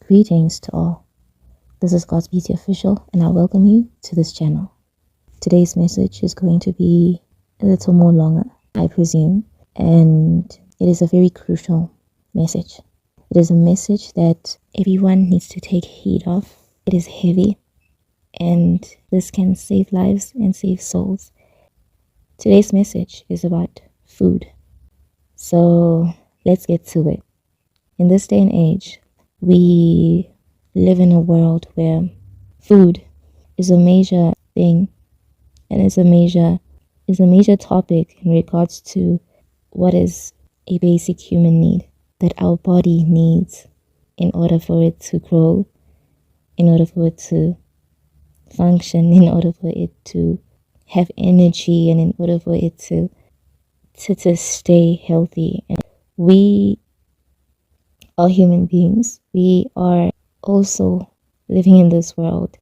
Greetings to all. This is God's Beauty Official, and I welcome you to this channel. Today's message is going to be a little more longer, I presume, and it is a very crucial message. It is a message that everyone needs to take heed of. It is heavy, and this can save lives and save souls. Today's message is about food. So let's get to it. In this day and age, we live in a world where food is a major thing, and is a major topic in regards to what is a basic human need that our body needs in order for it to grow, in order for it to function, in order for it to have energy, and in order for it to stay healthy. And we are human beings. We are also living in this world,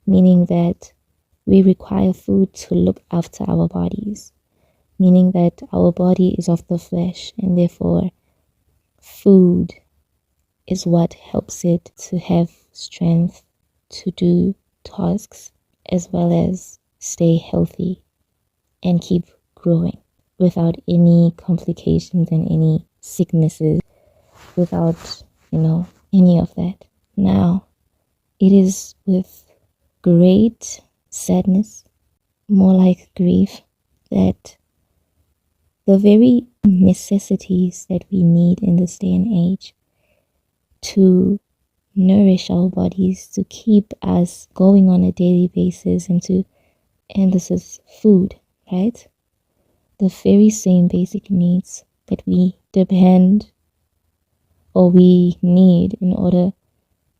meaning that we require food to look after our bodies, meaning that our body is of the flesh, and therefore food is what helps it to have strength to do tasks, as well as stay healthy and keep growing without any complications and any sicknesses, without any of that. Now, it is with great sadness, more like grief, that the very necessities that we need in this day and age to nourish our bodies, to keep us going on a daily basis, and this is food, right? The very same basic needs that we depend or we need in order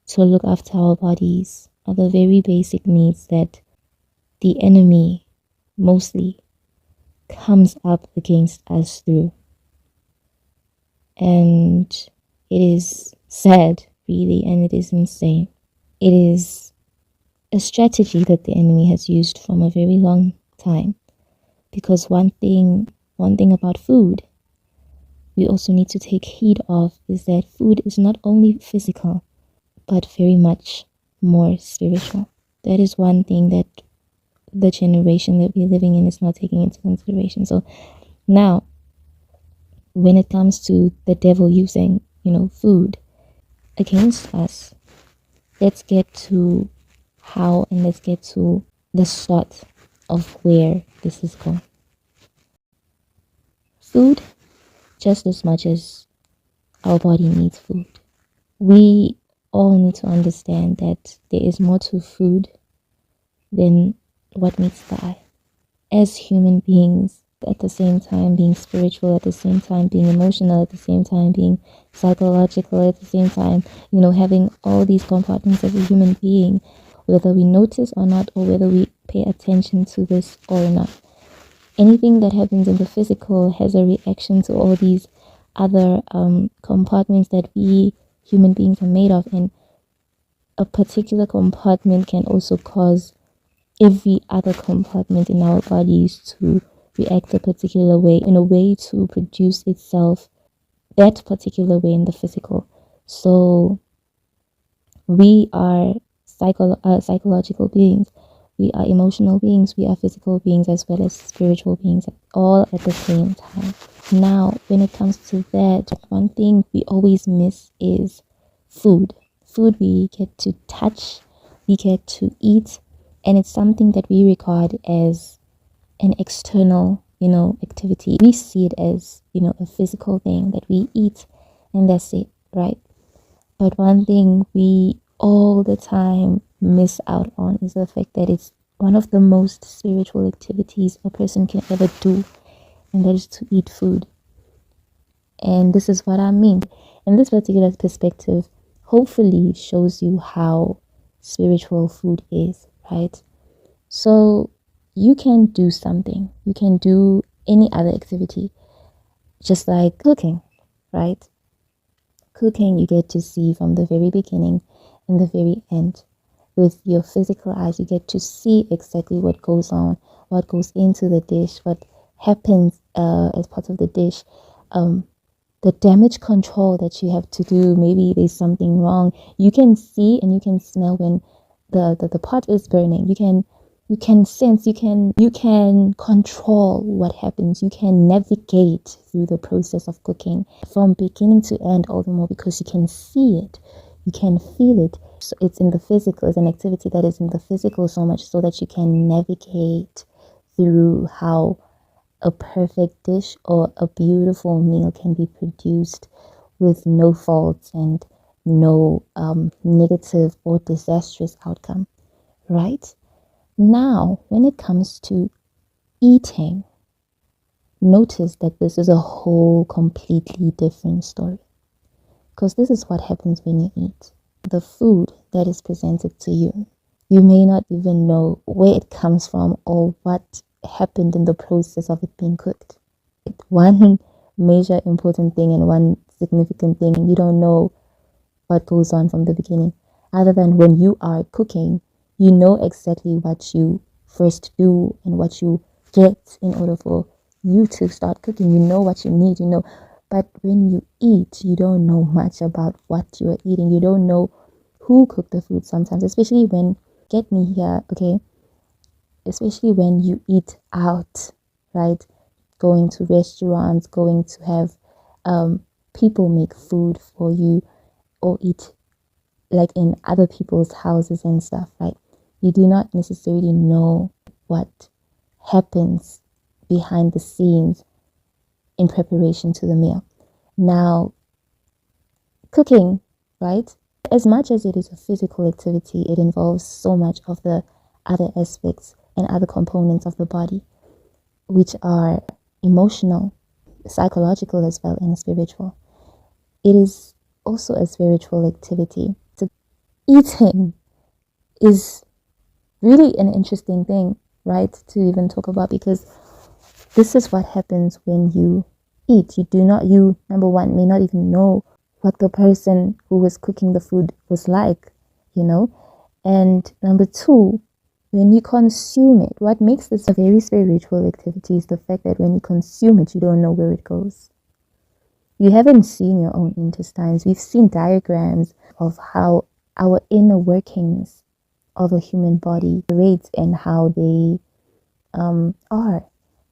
to look after our bodies are the very basic needs that the enemy mostly comes up against us through. And it is sad, really, and it is insane. It is a strategy that the enemy has used from a very long time, because one thing about food we also need to take heed of is that food is not only physical, but very much more spiritual. That is one thing that the generation that we're living in is not taking into consideration. So now, when it comes to the devil using, food against us, let's get to how, and let's get to the start of where this is going. Food, just as much as our body needs food, we all need to understand that there is more to food than what meets the eye. As human beings, at the same time being spiritual, at the same time being emotional, at the same time being psychological, at the same time, having all these compartments as a human being, whether we notice or not, or whether we pay attention to this or not. Anything that happens in the physical has a reaction to all these other compartments that we human beings are made of, and a particular compartment can also cause every other compartment in our bodies to react a particular way, in a way to produce itself that particular way in the physical. So we are psychological beings, we are emotional beings, we are physical beings, as well as spiritual beings, all at the same time. Now, when it comes to that, one thing we always miss is food. Food we get to touch, we get to eat, and it's something that we regard as an external, activity. We see it as, a physical thing that we eat, and that's it, right? But one thing we all the time miss out on is the fact that it's one of the most spiritual activities a person can ever do, and that is to eat food. And this is what I mean. In this particular perspective, hopefully shows you how spiritual food is, right? So you can do something, you can do any other activity, just like cooking, right? Cooking, you get to see from the very beginning and the very end. With your physical eyes, you get to see exactly what goes on, what goes into the dish, what happens as part of the dish, the damage control that you have to do. Maybe there's something wrong. You can see and you can smell when the pot is burning. You can sense, you can control what happens. You can navigate through the process of cooking from beginning to end, all the more because you can see it, you can feel it. So it's in the physical, it's an activity that is in the physical so much so that you can navigate through how a perfect dish or a beautiful meal can be produced with no faults and no negative or disastrous outcome, right? Now, when it comes to eating, notice that this is a whole completely different story. Because this is what happens when you eat. The food that is presented to you, you may not even know where it comes from or what happened in the process of it being cooked. One major important thing and one significant thing, you don't know what goes on from the beginning, other than when you are cooking, you know exactly what you first do and what you get in order for you to start cooking. You know what you need, but when you eat, you don't know much about what you are eating. You don't know who cooked the food sometimes, especially when, get me here, okay, especially when you eat out, right? Going to restaurants, going to have people make food for you, or eat like in other people's houses and stuff, right? You do not necessarily know what happens behind the scenes in preparation to the meal. Now, cooking, right? As much as it is a physical activity, it involves so much of the other aspects and other components of the body, which are emotional, psychological as well, and spiritual. It is also a spiritual activity. So eating is really an interesting thing, right, to even talk about, because this is what happens when you eat. You, number one, may not even know what the person who was cooking the food was like, and number two, when you consume it, what makes this a very spiritual activity is the fact that when you consume it, you don't know where it goes. You haven't seen your own intestines. We've seen diagrams of how our inner workings of a human body rates and how they are.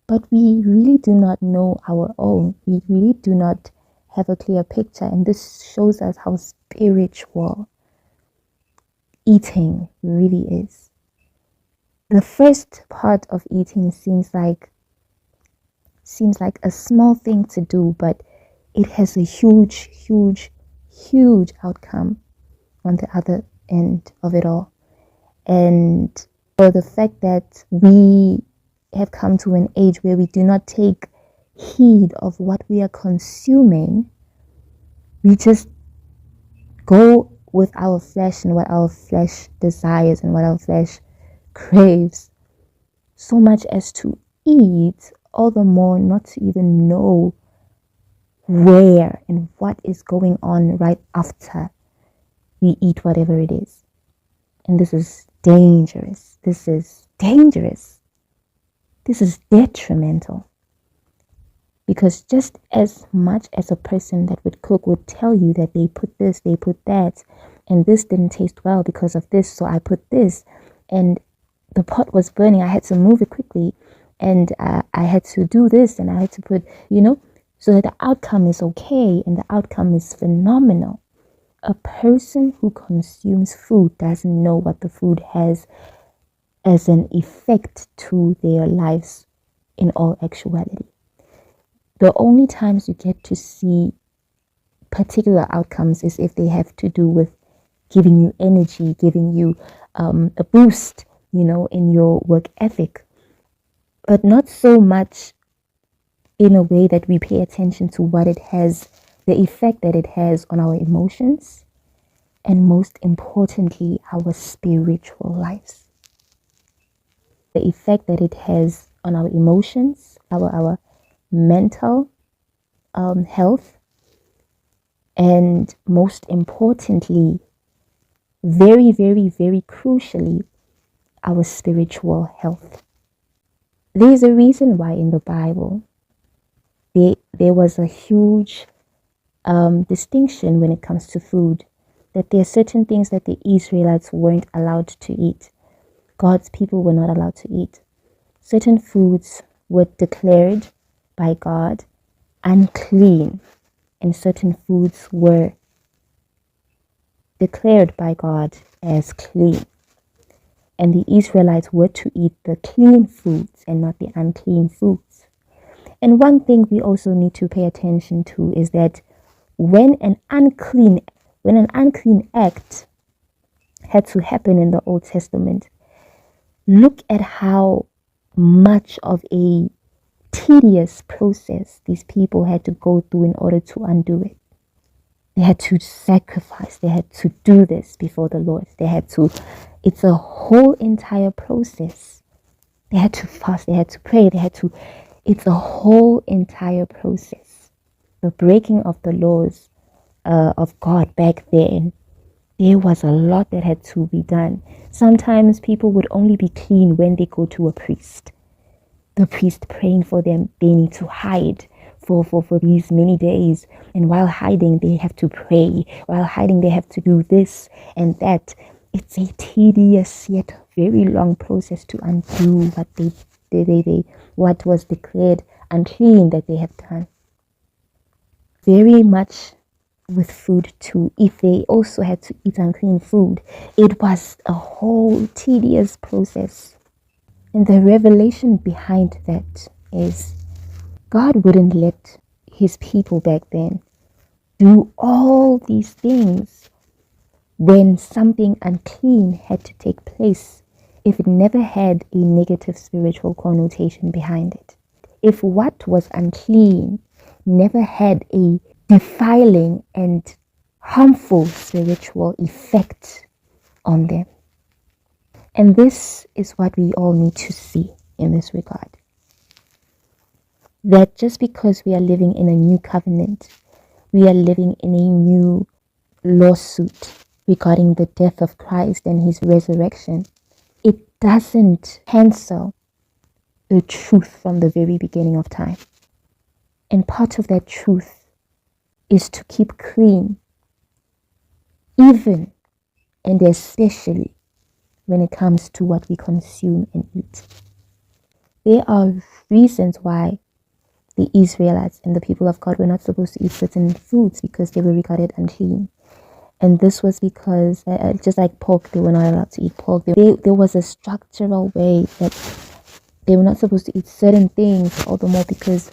But we really do not know our own. We really do not have a clear picture. And this shows us how spiritual eating really is. The first part of eating seems like a small thing to do, but it has a huge, huge, huge outcome on the other end of it all. And for the fact that we have come to an age where we do not take heed of what we are consuming, we just go with our flesh and what our flesh desires and what our flesh craves, so much as to eat, all the more not to even know where and what is going on right after we eat whatever it is. And this is dangerous. This is dangerous. This is detrimental. Because just as much as a person that would cook would tell you that they put this, they put that, and this didn't taste well because of this, so I put this, and the pot was burning, I had to move it quickly, and I had to do this, and I had to put, so that the outcome is okay and the outcome is phenomenal. A person who consumes food doesn't know what the food has as an effect to their lives in all actuality. The only times you get to see particular outcomes is if they have to do with giving you energy, giving you a boost, in your work ethic. But not so much in a way that we pay attention to what it has, the effect that it has on our emotions, and most importantly, our spiritual lives. The effect that it has on our emotions, our mental health, and most importantly, very, very, very crucially, our spiritual health. There's a reason why in the Bible there was a huge distinction when it comes to food, that there are certain things that the Israelites weren't allowed to eat. God's people were not allowed to eat. Certain foods were declared by God unclean, and certain foods were declared by God as clean. And the Israelites were to eat the clean foods and not the unclean foods. And one thing we also need to pay attention to is that when an unclean act had to happen in the Old Testament, look at how much of a tedious process these people had to go through in order to undo it. They had to sacrifice. They had to do this before the Lord. It's a whole entire process. They had to fast. They had to pray. It's a whole entire process. The breaking of the laws of God back then, there was a lot that had to be done. Sometimes people would only be clean when they go to a priest. The priest praying for them, they need to hide for these many days. And while hiding, they have to pray. While hiding, they have to do this and that. It's a tedious yet very long process to undo what was declared unclean that they have done. Very much with food too. If they also had to eat unclean food, it was a whole tedious process. And the revelation behind that is God wouldn't let his people back then do all these things when something unclean had to take place if it never had a negative spiritual connotation behind it. If what was unclean never had a defiling and harmful spiritual effect on them. And this is what we all need to see in this regard. That just because we are living in a new covenant, we are living in a new lawsuit regarding the death of Christ and his resurrection, it doesn't cancel the truth from the very beginning of time. And part of that truth is to keep clean, even and especially when it comes to what we consume and eat. There are reasons why the Israelites and the people of God were not supposed to eat certain foods because they were regarded unclean. And this was because, just like pork, they were not allowed to eat pork. There was a structural way that they were not supposed to eat certain things, all the more because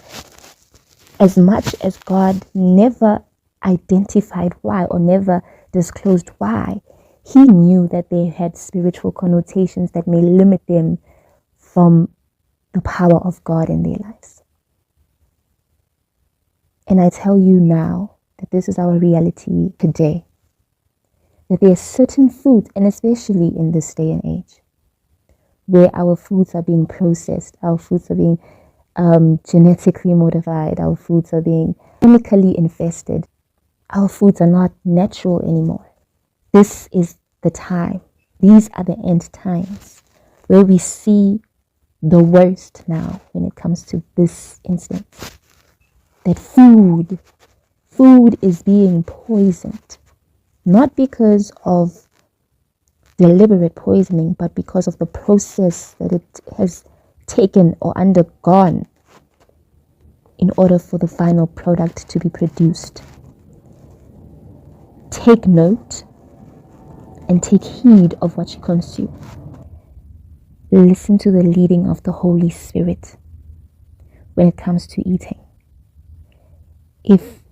as much as God never identified why or never disclosed why, he knew that they had spiritual connotations that may limit them from the power of God in their lives. And I tell you now that this is our reality today. That there are certain foods, and especially in this day and age, where our foods are being processed, our foods are being genetically modified, our foods are being chemically infested, our foods are not natural anymore. This is the time. These are the end times where we see the worst now when it comes to this instance. That food is being poisoned. Not because of deliberate poisoning, but because of the process that it has taken or undergone in order for the final product to be produced. Take note and take heed of what you consume. Listen to the leading of the Holy Spirit when it comes to eating. If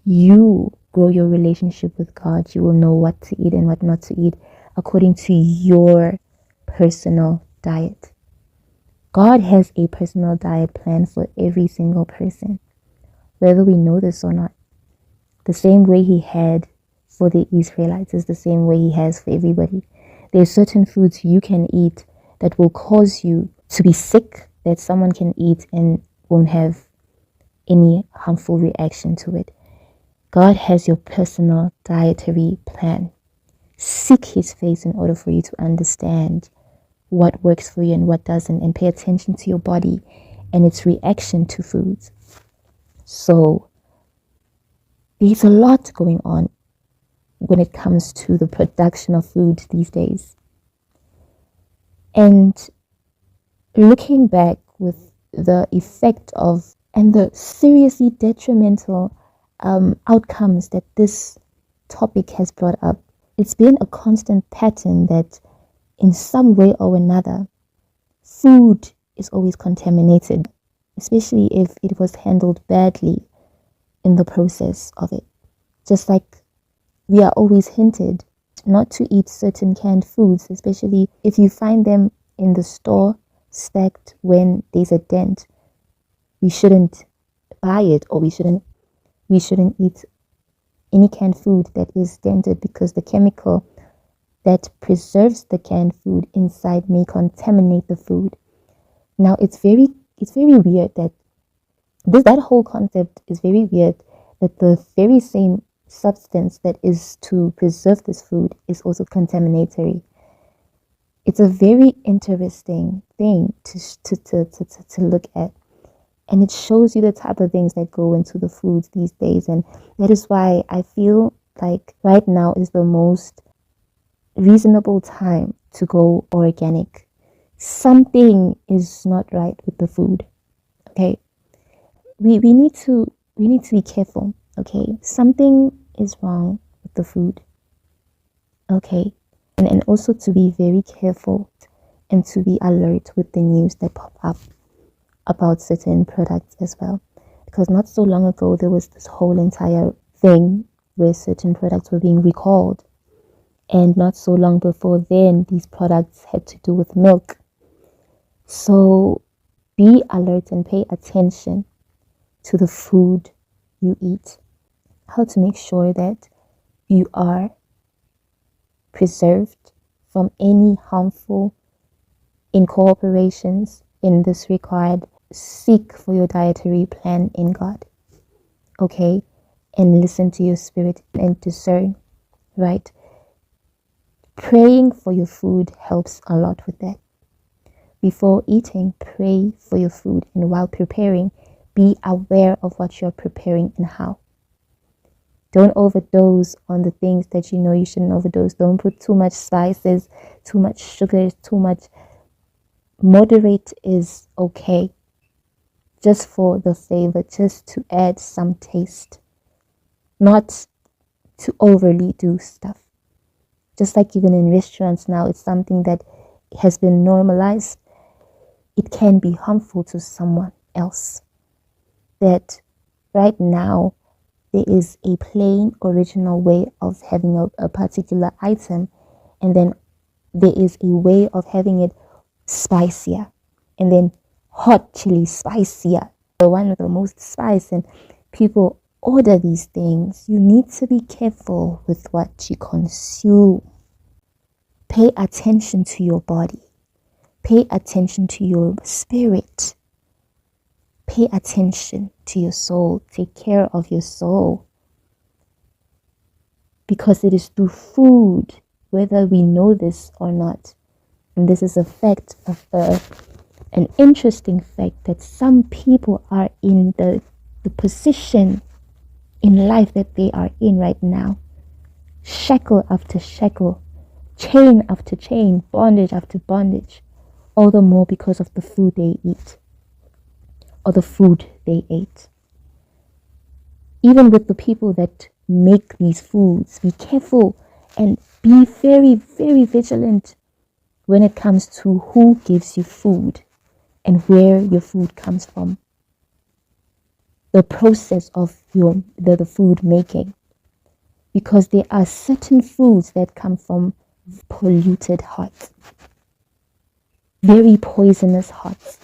you grow your relationship with God, you will know what to eat and what not to eat according to your personal diet. God has a personal diet plan for every single person, whether we know this or not. The same way he had for the Israelites is the same way he has for everybody. There are certain foods you can eat that will cause you to be sick, that someone can eat and won't have any harmful reaction to it. God has your personal dietary plan. Seek his face in order for you to understand what works for you and what doesn't, and pay attention to your body and its reaction to foods. So there's a lot going on when it comes to the production of food these days. And looking back with the effect of and the seriously detrimental outcomes that this topic has brought up, it's been a constant pattern that in some way or another, food is always contaminated, especially if it was handled badly in the process of it. Just like we are always hinted not to eat certain canned foods, especially if you find them in the store stacked when there's a dent. We shouldn't buy it, or we shouldn't eat any canned food that is dented, because the chemical that preserves the canned food inside may contaminate the food. Now it's very weird that that whole concept is very weird, that the very same substance that is to preserve this food is also contaminatory. It's a very interesting thing to look at, and it shows you the type of things that go into the foods these days. And that is why I feel like right now is the most reasonable time to go organic. Something is not right with the food. Okay, we need to be careful. Okay, something is wrong with the food. Okay, and also to be very careful and to be alert with the news that pop up about certain products as well, because not so long ago there was this whole entire thing where certain products were being recalled, and not so long before then these products had to do with milk. So be alert and pay attention to the food you eat, how to make sure that you are preserved from any harmful incorporations in this regard. Seek for your dietary plan in God, okay, and listen to your spirit and discern, right? Praying for your food helps a lot with that. Before eating, pray for your food, and while preparing, be aware of what you're preparing and how. Don't overdose on the things that you know you shouldn't overdose. Don't put too much spices, too much sugar, too much. Moderate is okay, just for the flavor, just to add some taste, not to overly do stuff. Just like even in restaurants now, it's something that has been normalized. It can be harmful to someone else. That right now there is a plain original way of having a particular item, and then there is a way of having it spicier, and then hot chili spicier, the one with the most spice, and people order these things. You need to be careful with what you consume. Pay attention to your body. Pay attention to your spirit. Pay attention to your soul. Take care of your soul. Because it is through food, whether we know this or not. And this is a fact of an interesting fact, that some people are in the position in life that they are in right now. Shackle after shackle, chain after chain, bondage after bondage. All the more because of the food they eat, or the food they ate. Even with the people that make these foods, be careful and be very, very vigilant when it comes to who gives you food and where your food comes from. The process of the food making. Because there are certain foods that come from polluted hearts. very poisonous hearts.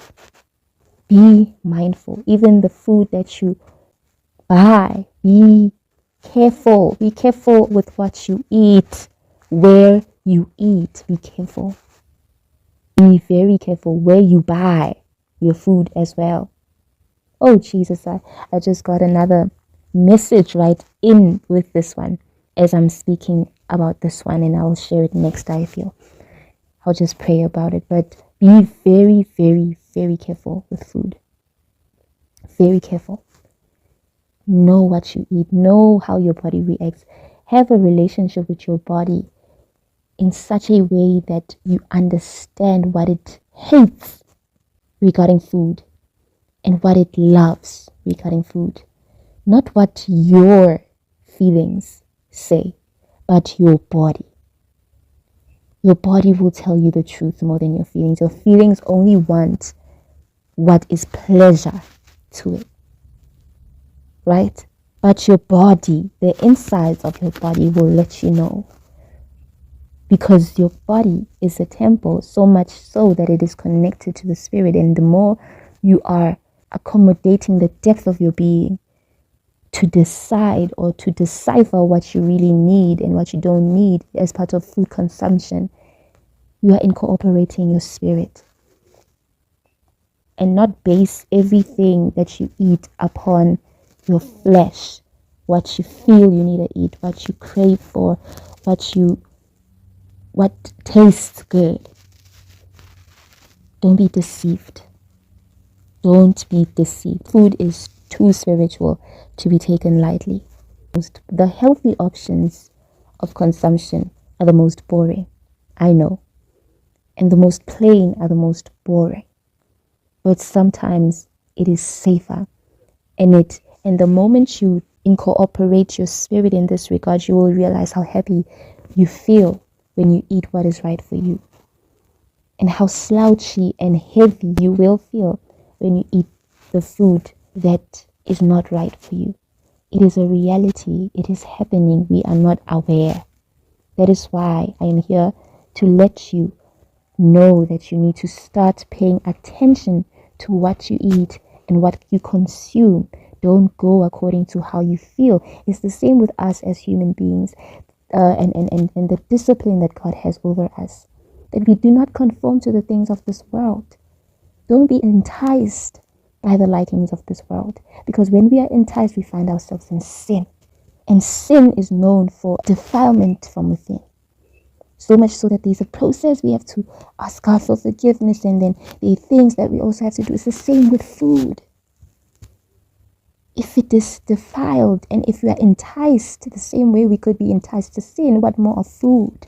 Be mindful. Even the food that you buy, be careful. Be careful with what you eat, where you eat. Be careful. Be very careful where you buy your food as well. Oh, Jesus, I just got another message right in with this one as I'm speaking about this one, and I'll share it next. I'll just pray about it. But be very, very, very careful with food. Very careful. Know what you eat. Know how your body reacts. Have a relationship with your body in such a way that you understand what it hates regarding food and what it loves regarding food. Not what your feelings say, but your body. Your body will tell you the truth more than your feelings. Your feelings only want what is pleasure to it, right? But your body, the insides of your body will let you know. Because your body is a temple, so much so that it is connected to the spirit. And the more you are accommodating the depth of your being to decide or to decipher what you really need and what you don't need as part of food consumption, you are incorporating your spirit. And not base everything that you eat upon your flesh, what you feel you need to eat, what you crave for, what tastes good. Don't be deceived. Don't be deceived. Food is too spiritual to be taken lightly. The healthy options of consumption are the most boring, I know. And the most plain are the most boring. But sometimes it is safer. And the moment you incorporate your spirit in this regard, you will realize how happy you feel when you eat what is right for you. And how slouchy and heavy you will feel when you eat the food that is not right for you. It is a reality. It is happening. We are not aware. That is why I am here to let you know that you need to start paying attention to what you eat and what you consume. Don't go according to how you feel. It's the same with us as human beings, and the discipline that God has over us, that we do not conform to the things of this world. Don't be enticed by the likings of this world, because when we are enticed, we find ourselves in sin, and sin is known for defilement from within. So much so that there's a process we have to ask God for forgiveness, and then there are things that we also have to do. It's the same with food. If it is defiled and if we are enticed the same way we could be enticed to sin, what more of food?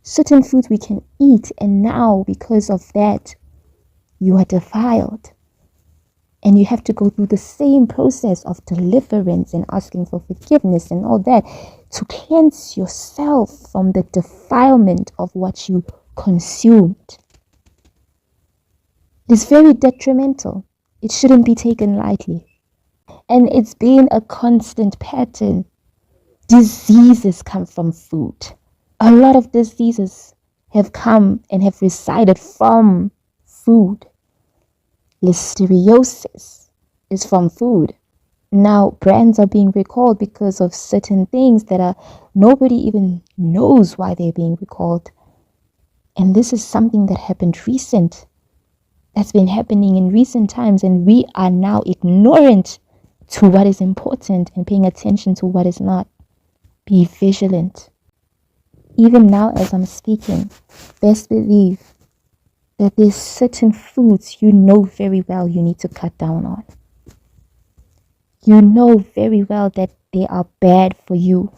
Certain foods we can eat, and now because of that, you are defiled. And you have to go through the same process of deliverance and asking for forgiveness and all that to cleanse yourself from the defilement of what you consumed. It's very detrimental. It shouldn't be taken lightly. And it's been a constant pattern. Diseases come from food. A lot of diseases have come and have resided from food. Listeriosis is from food. Now brands are being recalled because of certain things that are nobody even knows why they're being recalled. And this is something that happened that's been happening in recent times, and we are now ignorant to what is important and paying attention to what is not. Be vigilant. Even now as I'm speaking, best believe that there's certain foods you know very well you need to cut down on. You know very well that they are bad for you.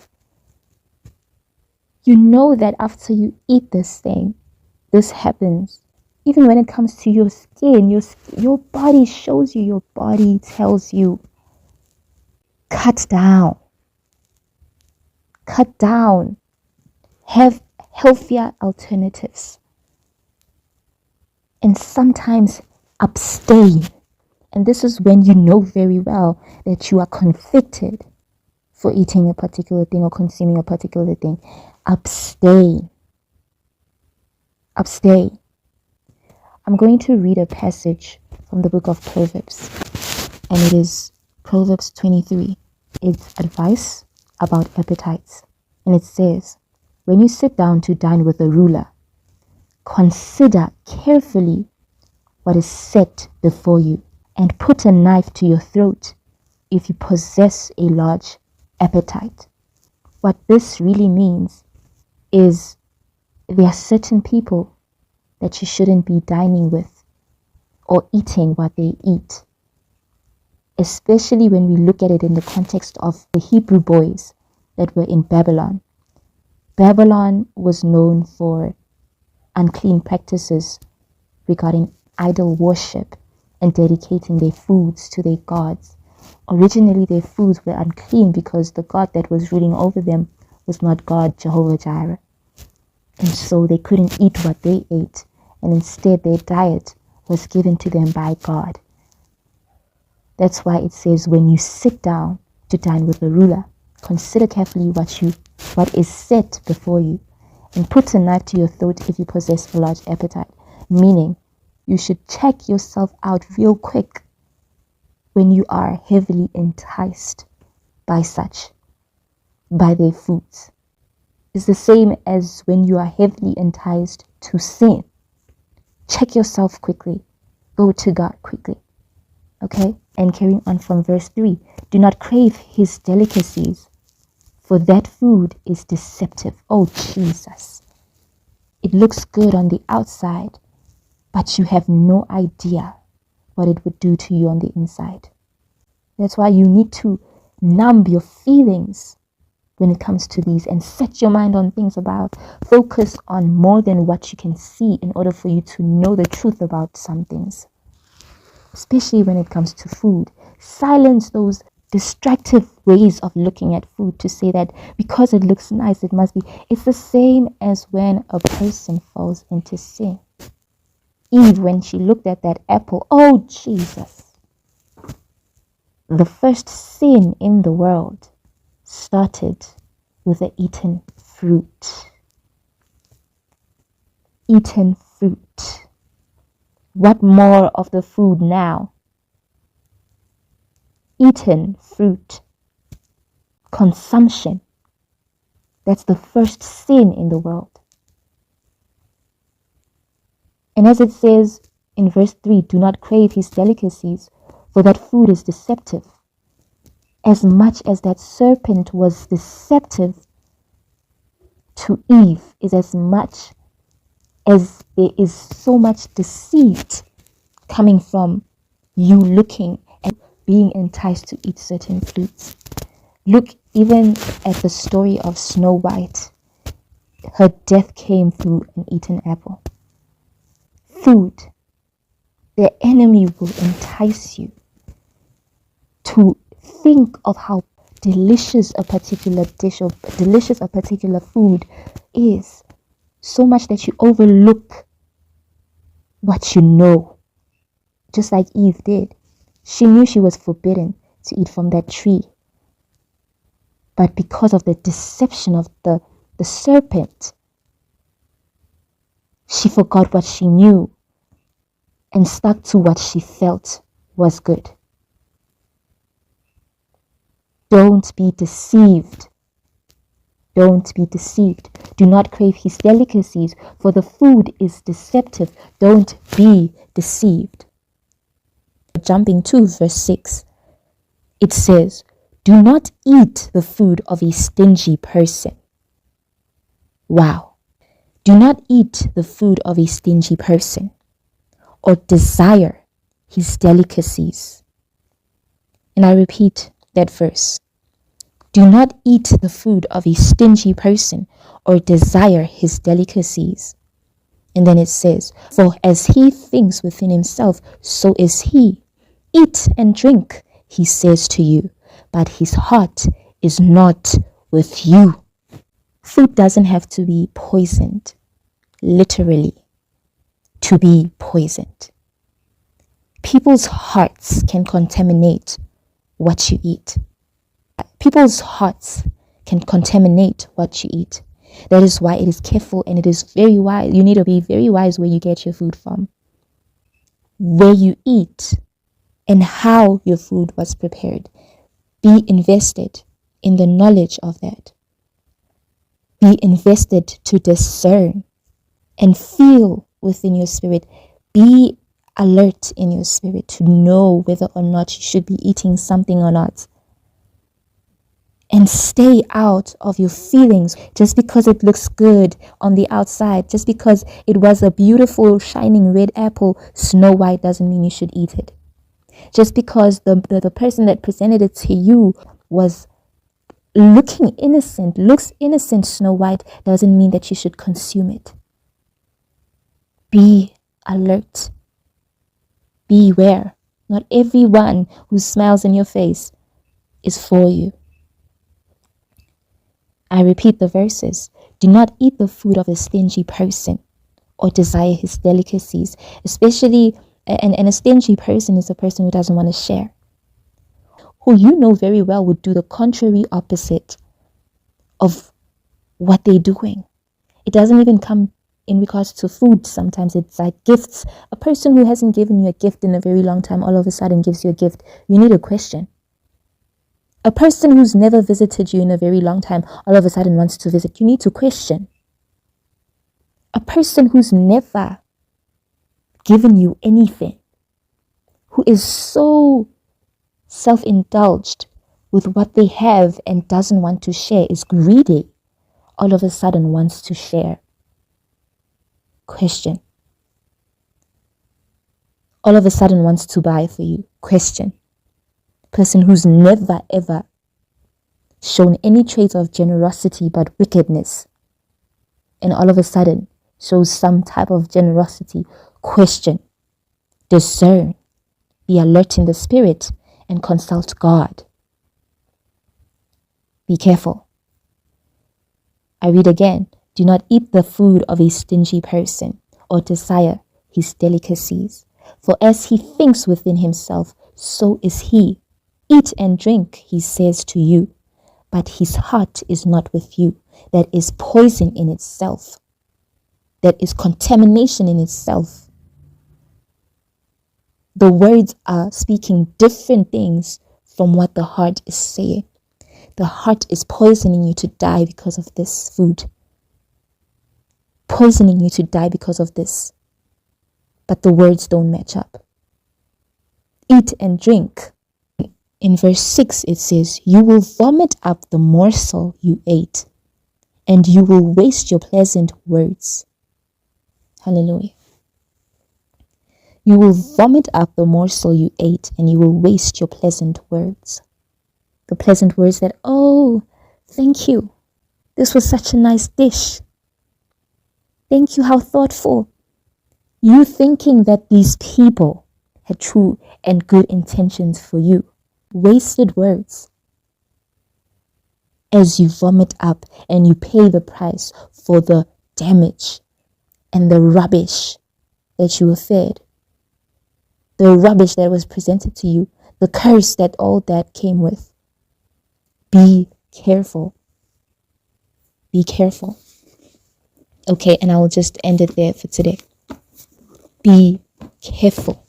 You know that after you eat this thing, this happens. Even when it comes to your skin, your body shows you, your body tells you, cut down. Cut down. Have healthier alternatives. And sometimes abstain. And this is when you know very well that you are convicted for eating a particular thing or consuming a particular thing. Abstain. Abstain. I'm going to read a passage from the book of Proverbs, and it is Proverbs 23. It's advice about appetites, and it says, when you sit down to dine with a ruler, consider carefully what is set before you, and put a knife to your throat if you possess a large appetite. What this really means is there are certain people that you shouldn't be dining with or eating what they eat, especially when we look at it in the context of the Hebrew boys that were in Babylon. Babylon was known for unclean practices regarding idol worship and dedicating their foods to their gods. Originally, their foods were unclean because the God that was ruling over them was not God, Jehovah Jireh. And so they couldn't eat what they ate, and instead their diet was given to them by God. That's why it says, when you sit down to dine with a ruler, consider carefully what is set before you, and put a knife to your throat if you possess a large appetite. Meaning, you should check yourself out real quick when you are heavily enticed by their foods. It's the same as when you are heavily enticed to sin. Check yourself quickly. Go to God quickly. Okay? And carrying on from verse 3. Do not crave his delicacies, for that food is deceptive. Oh, Jesus. It looks good on the outside, but you have no idea what it would do to you on the inside. That's why you need to numb your feelings when it comes to these and set your mind on things about. Focus on more than what you can see in order for you to know the truth about some things, especially when it comes to food. Silence those distractive ways of looking at food to say that because it looks nice, it must be. It's the same as when a person falls into sin. Eve, when she looked at that apple, oh Jesus. The first sin in the world started with the eaten fruit. Eaten fruit. What more of the food now? Eaten fruit. Consumption. That's the first sin in the world. And as it says in verse 3, do not crave his delicacies, for that food is deceptive. As much as that serpent was deceptive to Eve, is as much as there is so much deceit coming from you looking and being enticed to eat certain fruits. Look even at the story of Snow White. Her death came through an eaten apple. Food, the enemy will entice you to think of how delicious a particular dish or delicious a particular food is, so much that you overlook what you know. Just like Eve did. She knew she was forbidden to eat from that tree. But because of the deception of the serpent, she forgot what she knew and stuck to what she felt was good. Don't be deceived. Don't be deceived. Do not crave his delicacies, for the food is deceptive. Don't be deceived. Jumping to verse 6, it says, do not eat the food of a stingy person. Wow. Do not eat the food of a stingy person or desire his delicacies. And I repeat that verse. Do not eat the food of a stingy person or desire his delicacies. And then it says, for as he thinks within himself, so is he. Eat and drink, he says to you, but his heart is not with you. Food doesn't have to be poisoned, literally, to be poisoned. People's hearts can contaminate what you eat. People's hearts can contaminate what you eat. That is why it is careful and it is very wise. You need to be very wise where you get your food from. where you eat and how your food was prepared. Be invested in the knowledge of that. Be invested to discern and feel within your spirit. Be alert in your spirit to know whether or not you should be eating something or not. And stay out of your feelings just because it looks good on the outside. Just because it was a beautiful shining red apple, Snow White, doesn't mean you should eat it. Just because the person that presented it to you was looks innocent, Snow White, doesn't mean that you should consume it. Be alert. Beware. Not everyone who smiles in your face is for you. I repeat the verses. Do not eat the food of a stingy person or desire his delicacies, especially, and a stingy person is a person who doesn't want to share, who you know very well would do the contrary opposite of what they're doing. It doesn't even come in regards to food. Sometimes it's like gifts. A person who hasn't given you a gift in a very long time all of a sudden gives you a gift. You need a question. A person who's never visited you in a very long time all of a sudden wants to visit. You need to question. A person who's never given you anything, who is so self-indulged with what they have and doesn't want to share, is greedy, all of a sudden wants to share. Question. All of a sudden wants to buy for you. Question. Person who's never ever shown any traits of generosity but wickedness, and all of a sudden shows some type of generosity. Question. Discern. Be alert in the spirit and consult God. Be careful. I read again. Do not eat the food of a stingy person or desire his delicacies, for as he thinks within himself, so is he. Eat and drink, he says to you, but his heart is not with you. That is poison in itself. That is contamination in itself. The words are speaking different things from what the heart is saying. The heart is poisoning you to die because of this food. Poisoning you to die because of this. But the words don't match up. Eat and drink. In verse 6 it says, you will vomit up the morsel you ate, and you will waste your pleasant words. Hallelujah. You will vomit up the morsel you ate, and you will waste your pleasant words. The pleasant words that, oh, thank you. This was such a nice dish. Thank you, how thoughtful. You thinking that these people had true and good intentions for you. Wasted words. As you vomit up and you pay the price for the damage and the rubbish that you were fed. The rubbish that was presented to you. The curse that all that came with. Be careful. Be careful. Okay, and I will just end it there for today. Be careful.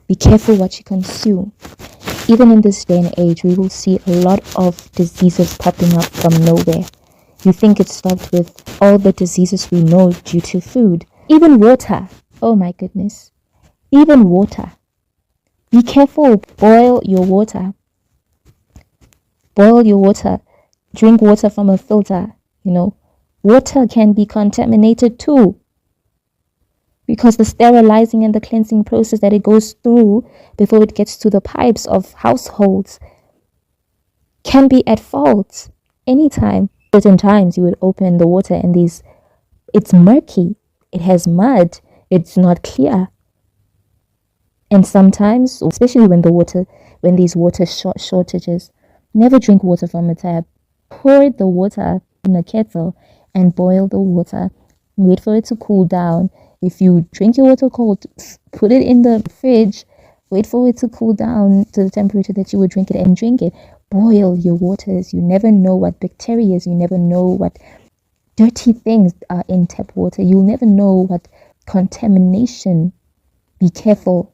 Be careful what you consume. Even in this day and age, we will see a lot of diseases popping up from nowhere. You think it stopped with all the diseases we know due to food. Even water. Oh my goodness. Even water. Be careful. Boil your water. Boil your water. Drink water from a filter. Water can be contaminated too. Because the sterilizing and the cleansing process that it goes through before it gets to the pipes of households can be at fault anytime. Certain times you would open the water and it's murky, it has mud, it's not clear. And sometimes, especially when these water shortages, never drink water from a tap. Pour the water in a kettle and boil the water. Wait for it to cool down. If you drink your water cold, put it in the fridge. Wait for it to cool down to the temperature that you would drink it and drink it. Boil your waters. You never know what bacteria is. You never know what dirty things are in tap water. You'll never know what contamination. Be careful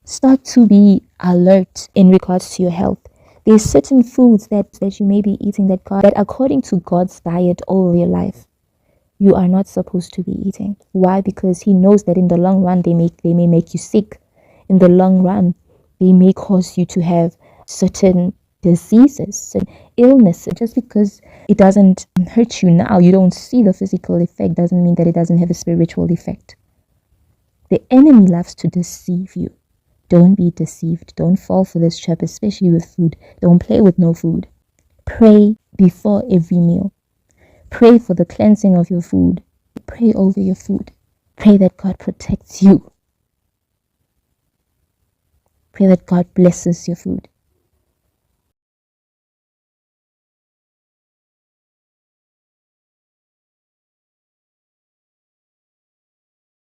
Start to be alert in regards to your health. There's certain foods that you may be eating that according to God's diet over your life, you are not supposed to be eating. Why? Because he knows that in the long run they may make you sick. In the long run, they may cause you to have certain diseases and illnesses. Just because it doesn't hurt you now, you don't see the physical effect, doesn't mean that it doesn't have a spiritual effect. The enemy loves to deceive you. Don't be deceived. Don't fall for this trap, especially with food. Don't play with no food. Pray before every meal. Pray for the cleansing of your food. Pray over your food. Pray that God protects you. Pray that God blesses your food.